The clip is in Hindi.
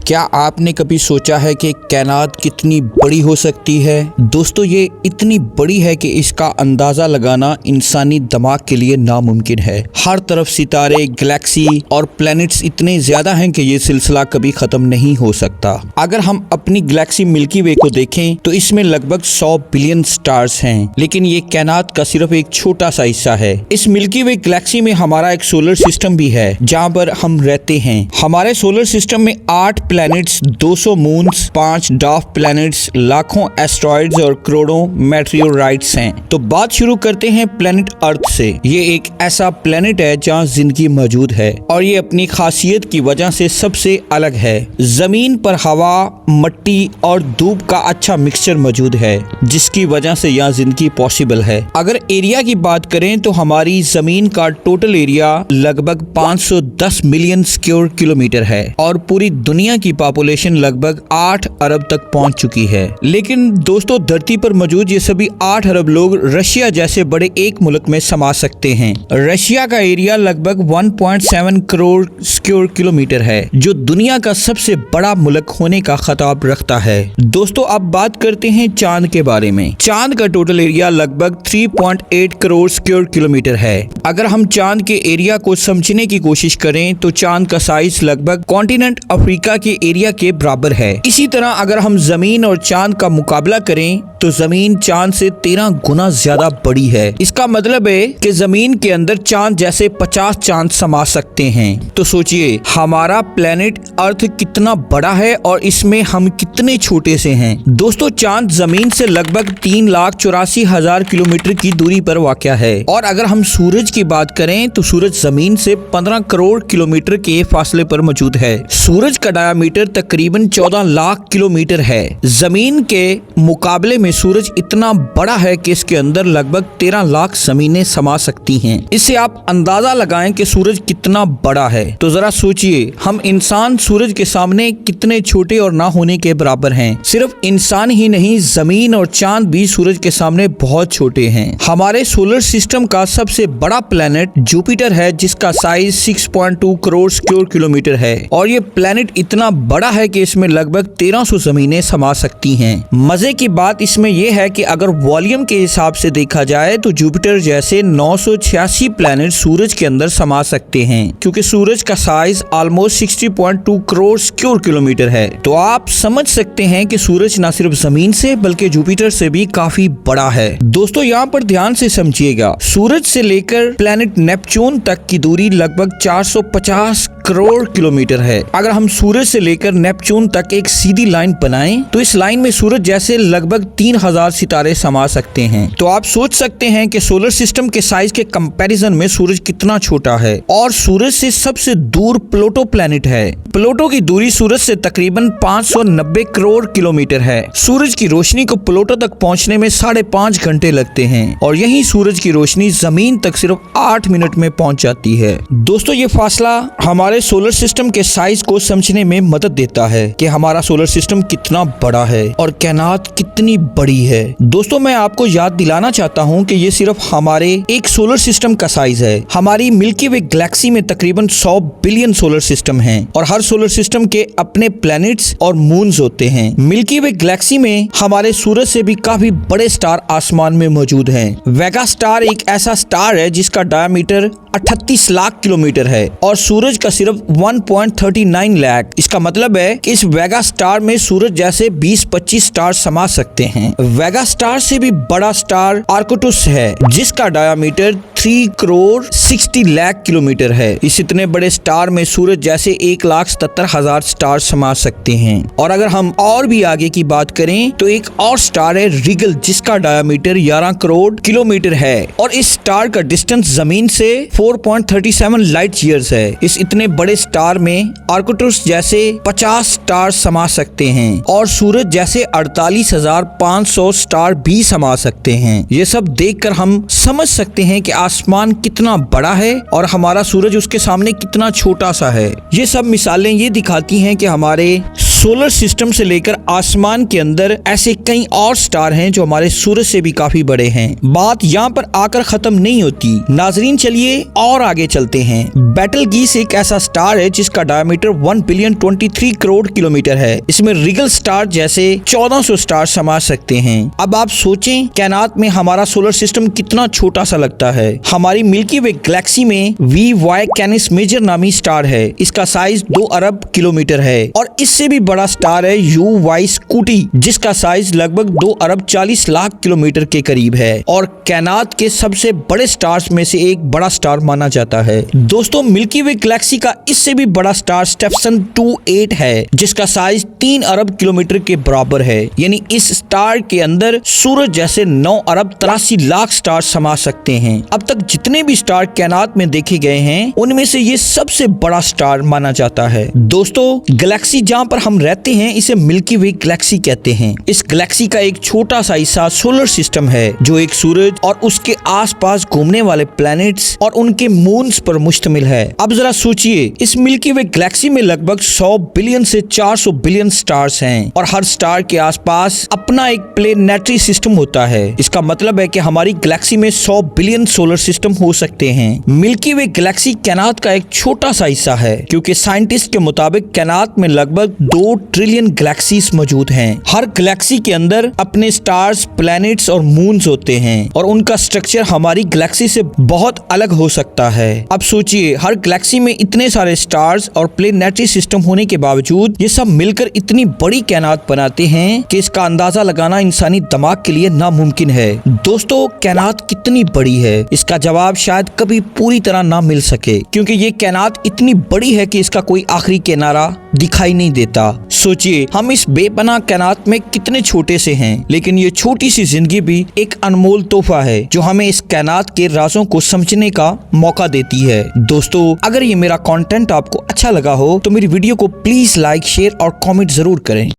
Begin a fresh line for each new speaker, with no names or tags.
क्या आपने कभी सोचा है कि कायनात कितनी बड़ी हो सकती है? दोस्तों, ये इतनी बड़ी है कि इसका अंदाजा लगाना इंसानी दिमाग के लिए नामुमकिन है। हर तरफ सितारे, गैलेक्सी और प्लैनेट्स इतने ज्यादा हैं कि ये सिलसिला कभी खत्म नहीं हो सकता। अगर हम अपनी गैलेक्सी मिल्की वे को देखें तो इसमें लगभग 100 बिलियन स्टार्स हैं, लेकिन ये कायनात का सिर्फ एक छोटा सा हिस्सा है। इस मिल्की वे गैलेक्सी में हमारा एक सोलर सिस्टम भी है जहाँ पर हम रहते हैं। हमारे सोलर सिस्टम में 8 प्लैनेट्स, 200 मून्स, 5 डार्क प्लैनेट्स, लाखों एस्ट्रॉइड्स और करोड़ों मेटेओराइट्स हैं। तो बात शुरू करते हैं प्लैनेट अर्थ से। ये एक ऐसा प्लैनेट है जहाँ जिंदगी मौजूद है और ये अपनी खासियत की वजह से सबसे अलग है। जमीन पर हवा, मिट्टी और धूप का अच्छा मिक्सचर मौजूद है, जिसकी वजह से यहाँ जिंदगी पॉसिबल है। अगर एरिया की बात करें तो हमारी जमीन का टोटल एरिया लगभग 510 मिलियन स्क्वायर किलोमीटर है और पूरी दुनिया की पॉपुलेशन लगभग 8 अरब तक पहुंच चुकी है। लेकिन दोस्तों, धरती पर मौजूद ये सभी 8 अरब लोग रशिया जैसे बड़े एक मुल्क में समा सकते हैं। रशिया का एरिया लगभग 1.7 करोड़ स्क्वायर किलोमीटर है, जो दुनिया का सबसे बड़ा मुल्क होने का खिताब रखता है। दोस्तों, अब बात करते हैं चांद के बारे में। चांद का टोटल एरिया लगभग 3.8 करोड़ स्क्वायर किलोमीटर है। अगर हम चांद के एरिया को समझने की कोशिश करें तो चांद का साइज लगभग कॉन्टिनेंट अफ्रीका के एरिया के बराबर है। इसी तरह अगर हम जमीन और चांद का मुकाबला करें तो जमीन चांद से 13 गुना ज्यादा बड़ी है। इसका मतलब है कि जमीन के अंदर चांद जैसे 50 चांद समा सकते हैं। तो सोचिए, हमारा प्लेनेट अर्थ कितना बड़ा है और इसमें हम कितने छोटे से हैं। दोस्तों, चांद जमीन से लगभग 3,84,000 किलोमीटर की दूरी पर वाक़या है और अगर हम सूरज की बात करें तो सूरज जमीन से 15 करोड़ किलोमीटर के फासले पर मौजूद है। सूरज का डायमीटर तकरीबन 14 लाख किलोमीटर है। जमीन के मुकाबले में सूरज इतना बड़ा है कि इसके अंदर लगभग 13 लाख जमीनें समा सकती हैं। इससे आप अंदाजा लगाएं कि सूरज कितना बड़ा है। तो जरा सोचिए, हम इंसान सूरज के सामने कितने छोटे और ना होने के बराबर हैं। सिर्फ इंसान ही नहीं, जमीन और चांद भी सूरज के सामने बहुत छोटे हैं। हमारे सोलर सिस्टम का सबसे बड़ा प्लेनेट जुपिटर है, जिसका साइज 6.2 करोड़ स्क्वायर किलोमीटर है और ये प्लेनेट इतना बड़ा है कि इसमें लगभग 1300 जमीनें समा सकती हैं। मजे की बात इसमें यह है कि अगर वॉल्यूम के हिसाब से देखा जाए तो जुपिटर जैसे 986 प्लैनेट सूरज के अंदर समा सकते हैं, क्योंकि सूरज का size almost 60.2 crore square kilometre है। तो आप समझ सकते हैं कि सूरज न सिर्फ जमीन से बल्कि जुपिटर से भी काफी बड़ा है। दोस्तों, यहाँ पर ध्यान से समझिएगा, सूरज से लेकर प्लैनेट नेपच्यून तक की दूरी लगभग 450 करोड़ किलोमीटर है। अगर हम सूरज से लेकर नेपच्यून तक एक सीधी लाइन बनाएं तो इस लाइन में सूरज जैसे लगभग 3000 सितारे समा सकते हैं। तो आप सोच सकते हैं कि सोलर सिस्टम के साइज के कंपैरिजन में सूरज कितना छोटा है। और सूरज से सबसे दूर प्लूटो प्लैनेट है। प्लूटो की दूरी सूरज से तकरीबन 590 करोड़ किलोमीटर है। सूरज की रोशनी को प्लूटो तक पहुंचने में 5.5 घंटे लगते हैं और यही सूरज की रोशनी जमीन तक सिर्फ 8 मिनट में पहुंच जाती है। दोस्तों, ये फासला हमारे सोलर सिस्टम के साइज को समझने में मदद देता है कि हमारा सोलर सिस्टम कितना बड़ा है और कायनात कितनी बड़ी है। दोस्तों, मैं आपको याद दिलाना चाहता हूँ कि ये सिर्फ हमारे एक सोलर सिस्टम का साइज है। हमारी मिल्की वे गैलेक्सी में तकरीबन 100 बिलियन सोलर सिस्टम हैं और हर सोलर सिस्टम के अपने प्लैनेट्स और मून्स होते हैं। मिल्की वे गैलेक्सी में हमारे सूरज से भी काफी बड़े स्टार आसमान में मौजूद हैं। वेगा स्टार एक ऐसा स्टार है जिसका डायमीटर 38 लाख किलोमीटर है और सूरज का सिर्फ 1.39 लाख। इसका मतलब है कि इस वेगा स्टार में सूरज जैसे 20-25 स्टार समा सकते हैं। वेगा स्टार से भी बड़ा स्टार आर्कटुस है, जिसका डायमीटर 3 करोड़ 60 लाख किलोमीटर है। इस इतने बड़े स्टार में सूरज जैसे 1,77,000 स्टार समा सकते हैं। और अगर हम और भी आगे की बात करें तो एक और स्टार है रिगल, जिसका डायमीटर 11 करोड़ किलोमीटर है और इस स्टार का डिस्टेंस जमीन से 4.37 लाइट ईयर्स है। इस इतने बड़े स्टार में आर्कटुस जैसे 50 स्टार समा सकते हैं और सूरज जैसे 48,500 स्टार भी समा सकते हैं। ये सब देखकर हम समझ सकते हैं कि आसमान कितना बड़ा है और हमारा सूरज उसके सामने कितना छोटा सा है। ये सब मिसालें ये दिखाती हैं कि हमारे सोलर सिस्टम से लेकर आसमान के अंदर ऐसे कई और स्टार हैं जो हमारे सूरज से भी काफी बड़े हैं। बात यहाँ पर आकर खत्म नहीं होती नाजरीन, चलिए और आगे चलते हैं। बेटलगीस एक ऐसा स्टार है जिसका डायमीटर 1 बिलियन 23 करोड़ किलोमीटर है। इसमें रिगल स्टार जैसे 1400 स्टार समा सकते हैं। अब आप सोचें कायनात में हमारा सोलर सिस्टम कितना छोटा सा लगता है। हमारी मिल्की वे गैलेक्सी में VY कैनिस मेजर नामी स्टार है। इसका साइज 2 अरब किलोमीटर है और इससे भी बड़ा स्टार है UY स्कूटी जिसका साइज लगभग 2 अरब 40 लाख किलोमीटर के करीब है और कायनात के सबसे बड़े स्टार्स में से एक बड़ा स्टार माना जाता है। दोस्तों मिल्की वे गैलेक्सी का इससे भी बड़ा स्टार स्टेफसन 28 है जिसका साइज 3 अरब किलोमीटर के बराबर है। यानी इस स्टार के अंदर सूरज जैसे 9 अरब 83 लाख स्टार समा सकते हैं। अब तक जितने भी स्टार कायनात में देखे गए हैं उनमें से ये सबसे बड़ा स्टार माना जाता है। दोस्तों गैलेक्सी जहाँ पर हम रहते हैं इसे मिल्की वे गैलेक्सी कहते हैं। इस गैलेक्सी का एक छोटा सा हिस्सा सोलर सिस्टम है जो एक सूरज और उसके आसपास घूमने वाले प्लैनेट्स और उनके मून्स पर मुश्तमिल है। अब जरा सोचिए इस मिल्की वे गैलेक्सी में लगभग 100 बिलियन से 400 बिलियन स्टार्स हैं और हर स्टार के आसपास अपना एक प्लेनेटरी सिस्टम होता है। इसका मतलब है कि हमारी गैलेक्सी में 100 बिलियन सोलर सिस्टम हो सकते हैं। मिल्की वे गैलेक्सी कायनात का एक छोटा सा हिस्सा है क्योंकि साइंटिस्ट के मुताबिक कायनात में लगभग 2 ट्रिलियन गैलेक्सीज मौजूद हैं। हर गैलेक्सी के अंदर अपने स्टार्स, प्लैनेट्स और मून्स होते हैं और उनका स्ट्रक्चर हमारी गैलेक्सी से बहुत अलग हो सकता है। अब सोचिए हर गैलेक्सी में इतने सारे स्टार्स और प्लेनेटरी सिस्टम होने के बावजूद ये सब मिलकर इतनी बड़ी कायनात बनाते हैं कि इसका अंदाजा लगाना इंसानी दिमाग के लिए नामुमकिन है। दोस्तों कायनात कितनी बड़ी है इसका जवाब शायद कभी पूरी तरह ना मिल सके क्योंकि ये कायनात इतनी बड़ी है कि इसका कोई आखिरी किनारा दिखाई नहीं देता। सोचिए हम इस बेपनाह कायनात में कितने छोटे से हैं, लेकिन ये छोटी सी जिंदगी भी एक अनमोल तोहफा है जो हमें इस कायनात के राजों को समझने का मौका देती है। दोस्तों अगर ये मेरा कंटेंट आपको अच्छा लगा हो तो मेरी वीडियो को प्लीज लाइक, शेयर और कमेंट जरूर करें।